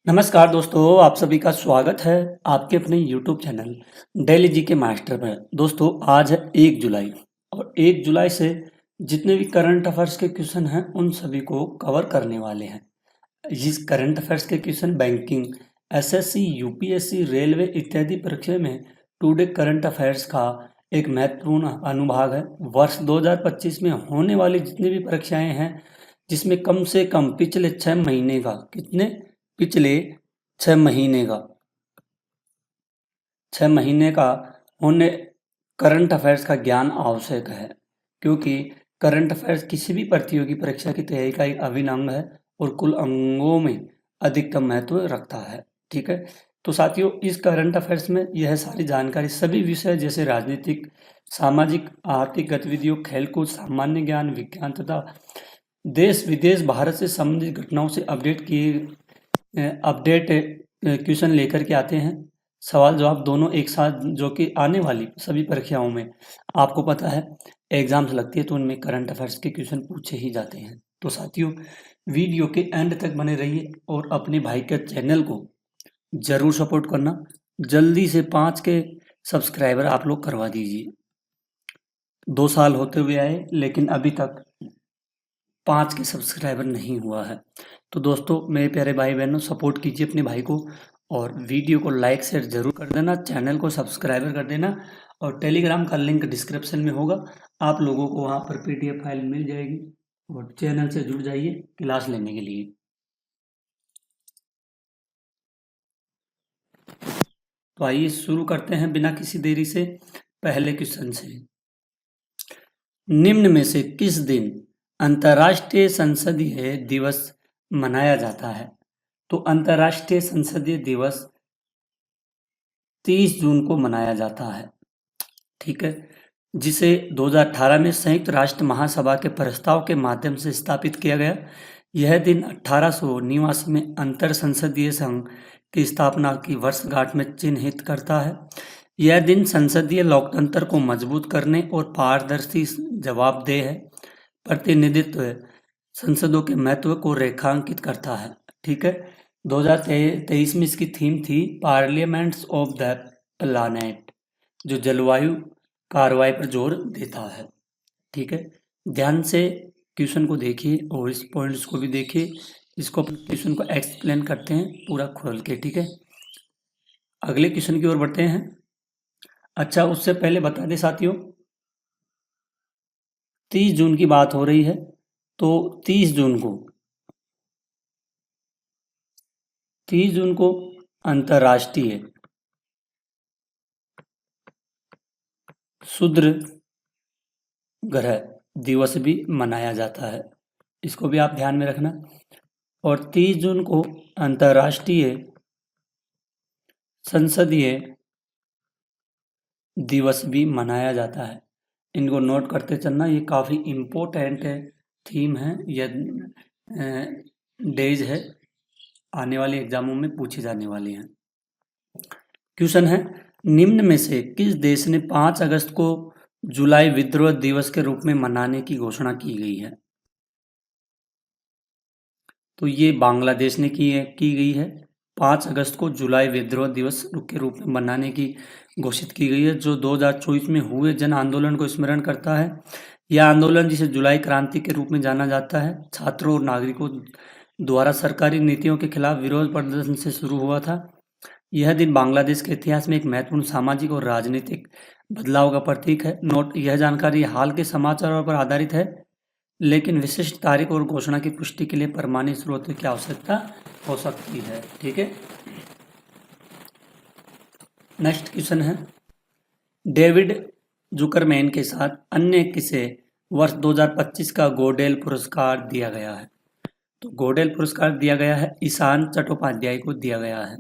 नमस्कार दोस्तों, आप सभी का स्वागत है आपके अपने YouTube channel daily GK master में। दोस्तों आज है 1 जुलाई और 1 जुलाई से जितने भी करंट अफेयर्स के क्वेश्चन हैं उन सभी को कवर करने वाले हैं। इस करंट अफेयर्स के question banking, SSC, UPSC, railway इत्यादि परीक्षा में टुडे करंट अफेयर्स का एक महत्वपूर्ण अनुभाग है। वर्ष 2025 में होने वाली जितनी भी परीक्षाएं हैं जिसमें कम से कम पिछले 6 महीने का पिछले 6 महीने का 6 महीने का होने करंट अफेयर्स का ज्ञान आवश्यक है, क्योंकि करंट अफेयर्स किसी भी प्रतियोगी परीक्षा की तैयारी का एक अभिन्न अंग है और कुल अंगों में अधिकतम महत्व रखता है। ठीक है, तो साथियों इस करंट अफेयर्स में यह सारी जानकारी सभी विषय जैसे राजनीतिक, सामाजिक, आर्थिक गतिविधियों, खेलकूद, सामान्य ज्ञान, विज्ञान तथा देश विदेश भारत से संबंधित घटनाओं से अपडेट क्वेश्चन लेकर के आते हैं। सवाल जवाब दोनों एक साथ, जो कि आने वाली सभी परीक्षाओं में आपको पता है एग्जाम्स लगती है तो उनमें करंट अफेयर्स के क्वेश्चन पूछे ही जाते हैं। तो साथियों वीडियो के एंड तक बने रहिए और अपने भाई के चैनल को जरूर सपोर्ट करना। जल्दी से 5 के सब्सक्राइबर आप लोग करवा दीजिए। 2 साल होते हुए आए लेकिन अभी तक 5 के सब्सक्राइबर नहीं हुआ है। तो दोस्तों मेरे प्यारे भाई बहनों, सपोर्ट कीजिए अपने भाई को और वीडियो को लाइक शेयर जरूर कर देना, चैनल को सब्सक्राइबर कर देना और टेलीग्राम का लिंक डिस्क्रिप्शन में होगा। आप लोगों को वहाँ पर पीडीएफ फाइल मिल जाएगी और चैनल से जुड़ जाइए क्लास लेने के लिए। तो आइए शुरू करते हैं बिना किसी देरी से पहले क्वेश्चन से। निम्न में से किस दिन अंतर्राष्ट्रीय संसदीय दिवस मनाया जाता है? तो अंतर्राष्ट्रीय संसदीय दिवस 30 जून को मनाया जाता है। ठीक है, जिसे 2018 में संयुक्त राष्ट्र महासभा के प्रस्ताव के माध्यम से स्थापित किया गया। यह दिन 1889 में अंतर संसदीय संघ की स्थापना की वर्षगांठ में चिन्हित करता है। यह दिन संसदीय लोकतंत्र को मजबूत करने और पारदर्शी, जवाबदेह प्रतिनिधित्व संसदों के महत्व को रेखांकित करता है। ठीक है, 2023 में इसकी थीम थी पार्लियामेंट्स ऑफ द प्लानेट, जो जलवायु कार्रवाई पर जोर देता है। ठीक है, ध्यान से क्वेश्चन को देखिए और इस पॉइंट्स को भी देखिए। इसको क्वेश्चन को एक्सप्लेन करते हैं पूरा खोल के। ठीक है, अगले क्वेश्चन की ओर बढ़ते हैं। अच्छा, उससे पहले बता दें साथियों, 30 जून की बात हो रही है तो 30 जून को अंतर्राष्ट्रीय क्षुद्र ग्रह दिवस भी मनाया जाता है। इसको भी आप ध्यान में रखना। और 30 जून को अंतर्राष्ट्रीय संसदीय दिवस भी मनाया जाता है। इनको नोट करते चलना, ये काफ़ी इम्पोर्टेंट थीम है या डेज है, आने वाले एग्जामों में पूछे जाने वाले हैं। क्वेश्चन है, निम्न में से किस देश ने 5 अगस्त को जुलाई विद्रोह दिवस के रूप में मनाने की घोषणा की गई है? तो ये बांग्लादेश ने की गई है। 5 अगस्त को जुलाई विद्रोह दिवस के रूप में मनाने की घोषित की गई है, जो 2024 में हुए जन आंदोलन को स्मरण करता है। यह आंदोलन, जिसे जुलाई क्रांति के रूप में जाना जाता है, छात्रों और नागरिकों द्वारा सरकारी नीतियों के खिलाफ विरोध प्रदर्शन से शुरू हुआ था। यह दिन बांग्लादेश के इतिहास में एक महत्वपूर्ण सामाजिक और राजनीतिक बदलाव का प्रतीक है। नोट, यह जानकारी हाल के समाचारों पर आधारित है, लेकिन विशिष्ट तारीख और घोषणा की पुष्टि के लिए प्रमाणित स्रोत की आवश्यकता हो सकती है। ठीक है, नेक्स्ट क्वेश्चन है, डेविड जुकरमैन के साथ अन्य किसे वर्ष 2025 का गोडेल पुरस्कार दिया गया है? तो गोडेल पुरस्कार दिया गया है ईशान चट्टोपाध्याय को दिया गया है।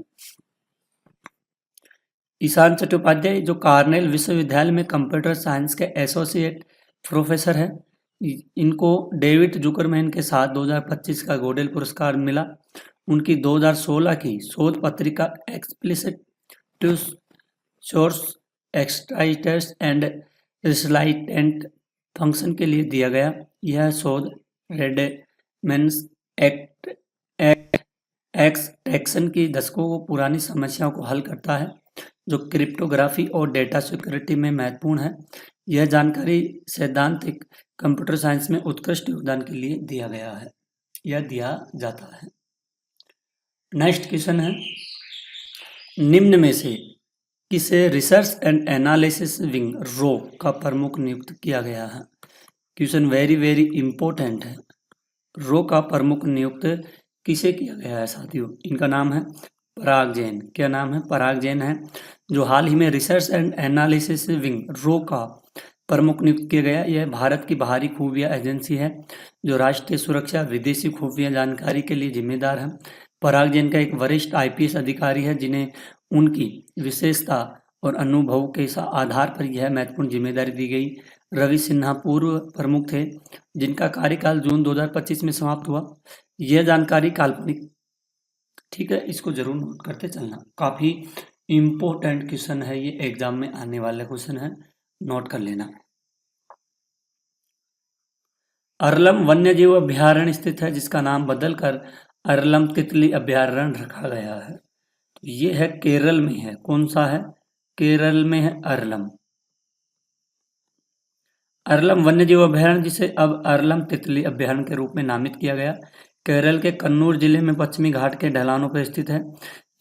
ईशान चट्टोपाध्याय जो कार्नेल विश्वविद्यालय में कंप्यूटर साइंस के एसोसिएट प्रोफेसर हैं, इनको डेविड जुकरमैन के साथ 2025 का गोडेल पुरस्कार मिला। उनकी 2016 की शोध पत्रिका explicit two source extractors and resilient function के लिए दिया गया। यह शोध रेडमैन्स एक्सट्रैक्शन की दशकों को पुरानी समस्याओं को हल करता है, जो क्रिप्टोग्राफी और डेटा सिक्योरिटी में महत्वपूर्ण है। यह जानकारी सैद्धांतिक कंप्यूटर साइंस में उत्कृष्ट योगदान के लिए दिया जाता है। नेक्स्ट क्वेश्चन है, निम्न में से किसे रिसर्च एंड एनालिसिस विंग रो का प्रमुख नियुक्त किया गया है? क्वेश्चन वेरी वेरी इंपॉर्टेंट है। रो का प्रमुख नियुक्त किसे किया गया है साथियों? इनका नाम है पराग जैन। क्या नाम है? पराग जैन है, जो हाल ही में रिसर्च एंड एनालिसिस विंग रो का प्रमुख नियुक्त किया गया। यह भारत की बाहरी खुफिया एजेंसी है, जो राष्ट्रीय सुरक्षा, विदेशी खुफिया जानकारी के लिए जिम्मेदार है। पराग जैन का एक वरिष्ठ आईपीएस अधिकारी है, जिन्हें उनकी विशेषता और अनुभव के आधार पर यह महत्वपूर्ण जिम्मेदारी दी गई। रवि सिन्हा पूर्व प्रमुख थे, जिनका कार्यकाल जून 2025 में समाप्त हुआ। यह जानकारी काल्पनिक, ठीक है, इसको जरूर नोट करते चलना। काफी इंपॉर्टेंट क्वेश्चन है ये, एग्जाम में आने वाले क्वेश्चन है, नोट कर लेना। अरलम वन्यजीव अभ्यारण्य स्थित है, जिसका नाम बदलकर अरलम तितली अभ्यारण्य रखा गया है। तो ये है केरल में है। कौन सा है? केरल में है अरलम। अरलम वन्यजीव अभ्यारण्य, जिसे अब अरलम तितली अभ्यारण्य के रूप में नामित किया गया, केरल के कन्नूर जिले में पश्चिमी घाट के ढलानों पर स्थित है।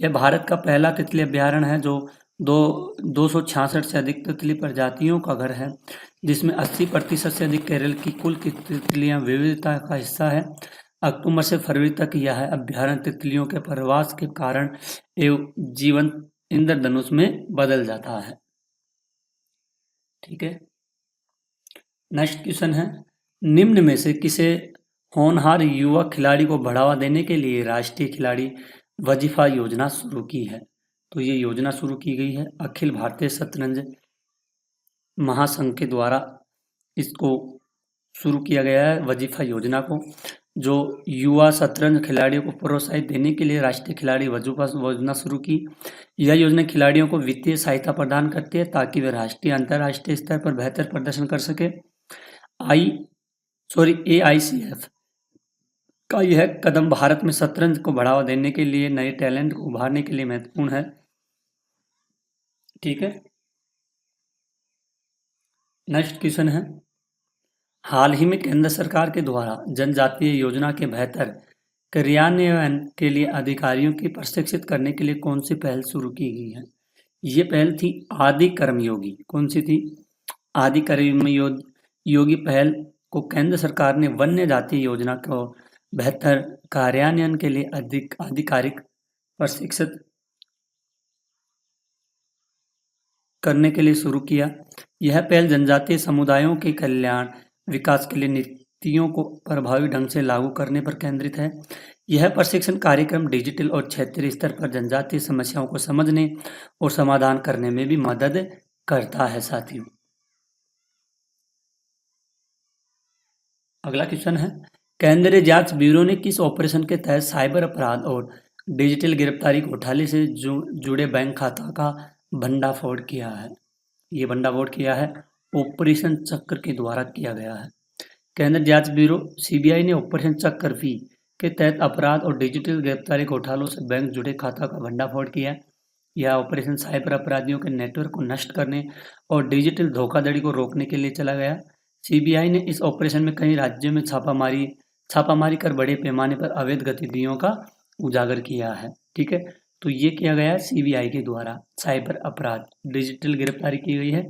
यह भारत का पहला तितली अभ्यारण्य है, जो 266 से अधिक तितली प्रजातियों का घर है, जिसमें 80% से अधिक केरल की कुल तितलियां विविधता का हिस्सा है। अक्टूबर से फरवरी तक यह अभ्यारण्य तितलियों के प्रवास के कारण एवं जीवंत इंद्रधनुष में बदल जाता है। ठीक है, नेक्स्ट क्वेश्चन है, निम्न में से किसे होनहार युवा खिलाड़ी को बढ़ावा देने के लिए राष्ट्रीय खिलाड़ी वजीफा योजना शुरू की है? तो ये योजना शुरू की गई है अखिल भारतीय शतरंज महासंघ के द्वारा। इसको शुरू किया गया है वजीफा योजना को, जो युवा शतरंज खिलाड़ियों को प्रोत्साहित देने के लिए राष्ट्रीय खिलाड़ी वजीफा योजना शुरू की। यह योजना खिलाड़ियों को वित्तीय सहायता प्रदान करती है, ताकि वे राष्ट्रीय अंतर्राष्ट्रीय स्तर पर बेहतर प्रदर्शन कर सके। AICF का यह कदम भारत में शतरंज को बढ़ावा देने के लिए, नए टैलेंट को उभारने के लिए महत्वपूर्ण है। ठीक है, नेक्स्ट क्वेश्चन है, हाल ही में केंद्र सरकार के द्वारा जनजातीय योजना के बेहतर क्रियान्वयन के लिए अधिकारियों की प्रशिक्षित करने के लिए कौन सी पहल शुरू की गई है? ये पहल थी आदि कर्मयोगी। कौन सी थी? आदि कर्मयोगी पहल को केंद्र सरकार ने वन्य जातीय योजना को बेहतर कार्यान्वयन के लिए आधिकारिक प्रशिक्षित करने के लिए शुरू किया। यह पहल जनजातीय समुदायों के कल्याण विकास के लिए नीतियों को प्रभावी ढंग से लागू करने पर केंद्रित है। यह प्रशिक्षण कार्यक्रम डिजिटल और क्षेत्रीय स्तर पर जनजातीय समस्याओं को समझने और समाधान करने में भी मदद करता है साथियों। अगला क्वेश्चन है, केंद्रीय जांच ब्यूरो ने किस ऑपरेशन के तहत साइबर अपराध और डिजिटल गिरफ्तारी घोटाले से जुड़े बैंक खाता का भंडाफोड़ किया है? ये भंडाफोड़ किया है ऑपरेशन चक्र के द्वारा किया गया है। केंद्रीय जांच ब्यूरो CBI ने ऑपरेशन चक्र V के तहत अपराध और डिजिटल गिरफ्तारी घोटालों से बैंक जुड़े खाता का भंडाफोड़ किया। यह ऑपरेशन साइबर अपराधियों के नेटवर्क को नष्ट करने और डिजिटल धोखाधड़ी को रोकने के लिए चला गया। CBI ने इस ऑपरेशन में कई राज्यों में छापामारी कर बड़े पैमाने पर अवैध गतिविधियों का उजागर किया है। ठीक है, तो ये किया गया CBI के द्वारा साइबर अपराध डिजिटल गिरफ्तारी की गई है,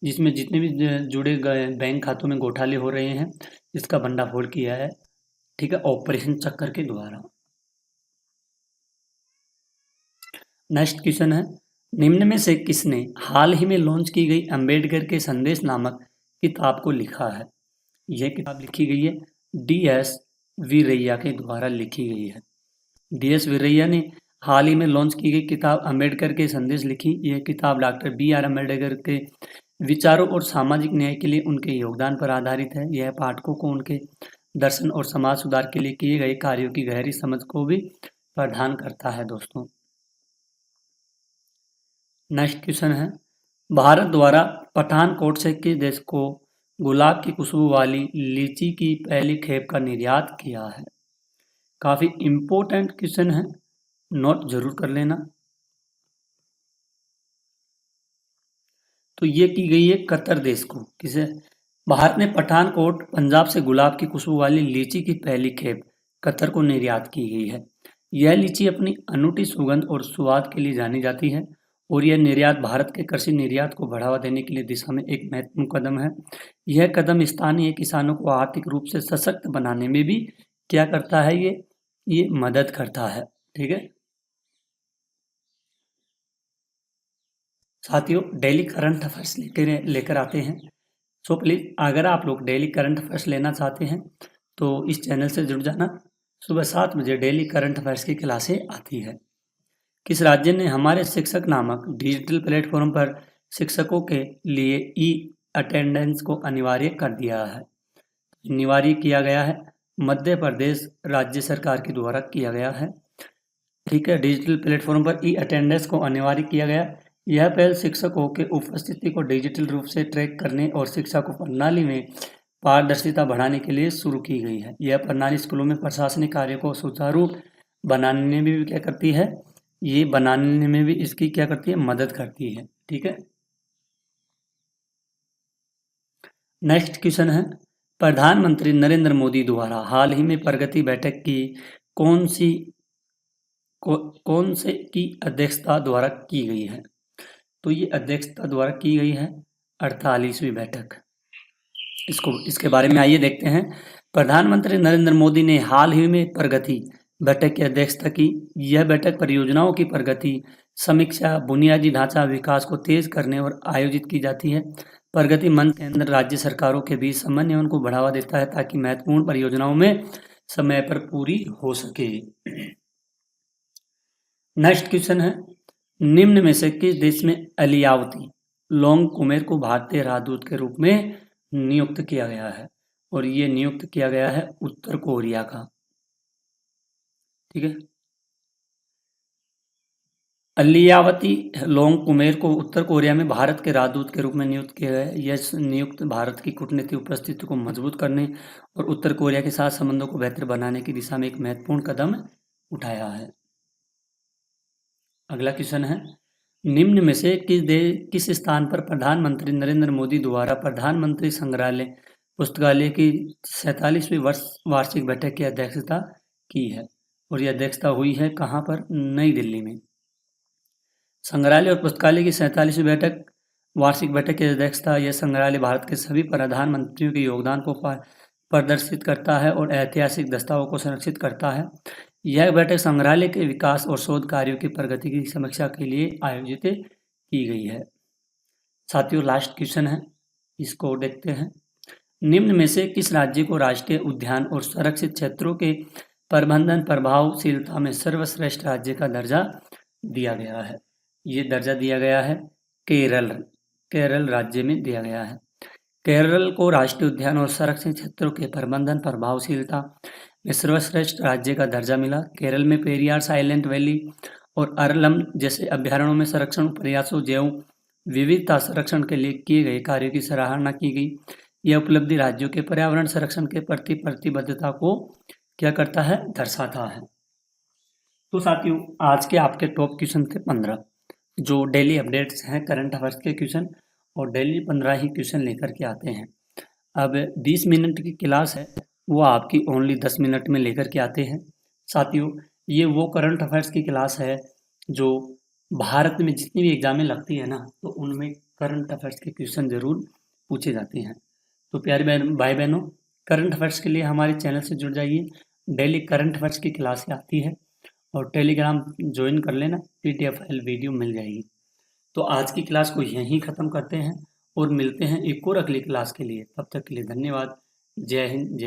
जिसमें जितने भी जुड़े गए बैंक खातों में घोटाले हो रहे हैं, इसका भंडाफोड़ किया है। ठीक है, ऑपरेशन चक्कर के द्वारा। नेक्स्ट क्वेश्चन है, निम्न में से किसने हाल ही में लॉन्च की गई अंबेडकर के संदेश नामक किताब को लिखा है? यह किताब लिखी गई है DS वीरैया के द्वारा लिखी गई है। DS वीरैया ने हाल ही में लॉन्च की गई किताब अंबेडकर के संदेश लिखी। यह किताब डॉक्टर BR अम्बेडकर के विचारों और सामाजिक न्याय के लिए उनके योगदान पर आधारित है। यह पाठकों को उनके दर्शन और समाज सुधार के लिए किए गए कार्यों की गहरी समझ को भी प्रदान करता है दोस्तों। नेक्स्ट क्वेश्चन है, भारत द्वारा पठानकोट से किस देश को गुलाब की खुशबू वाली लीची की पहली खेप का निर्यात किया है? काफी इंपॉर्टेंट क्वेश्चन है। नोट जरूर कर लेना। तो ये की गई है कतर देश को, किसे? भारत ने पठानकोट पंजाब से गुलाब की खुशबू वाली लीची की पहली खेप कतर को निर्यात की गई है। यह लीची अपनी अनूठी सुगंध और स्वाद के लिए जानी जाती है और यह निर्यात भारत के कृषि निर्यात को बढ़ावा देने के लिए दिशा में एक महत्वपूर्ण कदम है। यह कदम स्थानीय किसानों को आर्थिक रूप से सशक्त बनाने में भी क्या करता है, ये मदद करता है। ठीक है साथियों, डेली करंट अफेयर्स लेकर आते हैं। सो प्लीज़ अगर आप लोग डेली करंट अफेयर्स लेना चाहते हैं तो इस चैनल से जुड़ जाना। सुबह 7 बजे डेली करंट अफेयर्स की क्लासें आती है। किस राज्य ने हमारे शिक्षक नामक डिजिटल प्लेटफॉर्म पर शिक्षकों के लिए ई अटेंडेंस को अनिवार्य कर दिया है? अनिवार्य किया गया है, मध्य प्रदेश राज्य सरकार के द्वारा किया गया है। ठीक है, डिजिटल प्लेटफॉर्म पर ई अटेंडेंस को अनिवार्य किया गया। यह पहल शिक्षकों के उपस्थिति को डिजिटल रूप से ट्रैक करने और शिक्षा को प्रणाली में पारदर्शिता बढ़ाने के लिए शुरू की गई है। यह प्रणाली स्कूलों में प्रशासनिक कार्य को सुचारू बनाने में भी क्या करती है, ये बनाने में भी इसकी क्या करती है, मदद करती है। ठीक है, नेक्स्ट क्वेश्चन है, प्रधानमंत्री नरेंद्र मोदी द्वारा हाल ही में प्रगति बैठक की कौन से की अध्यक्षता द्वारा की गई है? तो ये अध्यक्षता द्वारा की गई है 48वीं बैठक। इसके बारे में आइए देखते हैं। प्रधानमंत्री नरेंद्र मोदी ने हाल ही में प्रगति बैठक की अध्यक्षता की। यह बैठक परियोजनाओं की प्रगति, समीक्षा, बुनियादी ढांचा विकास को तेज करने और आयोजित की जाती है। प्रगति मंच केंद्र राज्य सरकारों के बीच समन्वय को बढ़ावा देता है ताकि महत्वपूर्ण परियोजनाओं में समय पर पूरी हो सके। नेक्स्ट क्वेश्चन है, निम्न में से किस देश में अलियावती लोंग कुमेर को भारतीय राजदूत के रूप में नियुक्त किया गया है? और ये नियुक्त किया गया है उत्तर कोरिया का। ठीक है, अलियावती लोंग कुमेर को उत्तर कोरिया में भारत के राजदूत के रूप में नियुक्त किया गया है। यह नियुक्त भारत की कूटनीतिक उपस्थिति को मजबूत करने और उत्तर कोरिया के साथ संबंधों को बेहतर बनाने की दिशा में एक महत्वपूर्ण कदम उठाया है। अगला क्वेश्चन है, निम्न में से किस स्थान पर प्रधानमंत्री नरेंद्र मोदी द्वारा प्रधानमंत्री संग्रहालय पुस्तकालय की 47वीं वार्षिक बैठक की अध्यक्षता की है? और यह अध्यक्षता हुई है कहाँ पर? नई दिल्ली में। संग्रहालय और पुस्तकालय की 47वीं बैठक वार्षिक बैठक की अध्यक्षता, यह संग्रहालय भारत के सभी प्रधानमंत्रियों के योगदान को प्रदर्शित करता है और ऐतिहासिक दस्तावेजों को संरक्षित करता है। यह बैठक संग्रहालय के विकास और शोध कार्यों की प्रगति की समीक्षा के लिए आयोजित की गई है। साथियों, लास्ट क्वेश्चन है, इसको देखते हैं। निम्न में से किस राज्य को राष्ट्रीय उद्यान और संरक्षित क्षेत्रों के प्रबंधन प्रभावशीलता में सर्वश्रेष्ठ राज्य का दर्जा दिया गया है? ये दर्जा दिया गया है केरल राज्य में दिया गया है। केरल को राष्ट्रीय उद्यान और संरक्षित क्षेत्रों के प्रबंधन प्रभावशीलता में सर्वश्रेष्ठ राज्य का दर्जा मिला। केरल में पेरियार, साइलेंट वैली और अरलम जैसे अभ्यारण्यों में संरक्षण प्रयासों जैव विविधता संरक्षण के लिए किए गए कार्यों की सराहना की गई। यह उपलब्धि राज्यों के पर्यावरण संरक्षण के प्रति प्रतिबद्धता को क्या करता है, दर्शाता है। तो साथियों, आज के आपके टॉप क्वेश्चन थे 15 जो डेली अपडेट्स हैं करंट अफेयर्स के क्वेश्चन, और डेली 15 ही क्वेश्चन लेकर के आते हैं। अब 20 मिनट की क्लास है, वो आपकी ओनली 10 मिनट में लेकर के आते हैं। साथियों, ये वो करंट अफेयर्स की क्लास है जो भारत में जितनी भी एग्जामें लगती है ना, तो उनमें करंट अफेयर्स के क्वेश्चन जरूर पूछे जाते हैं। तो प्यारे भाई बहनों, करंट अफेयर्स के लिए हमारे चैनल से जुड़ जाइए। डेली करंट अफेयर्स की क्लासें आती है और टेलीग्राम ज्वाइन कर लेना, PDF फाइल वीडियो मिल जाएगी। तो आज की क्लास को यहीं ख़त्म करते हैं और मिलते हैं एक और अगली क्लास के लिए। तब तक के लिए धन्यवाद। जय हिंद, जय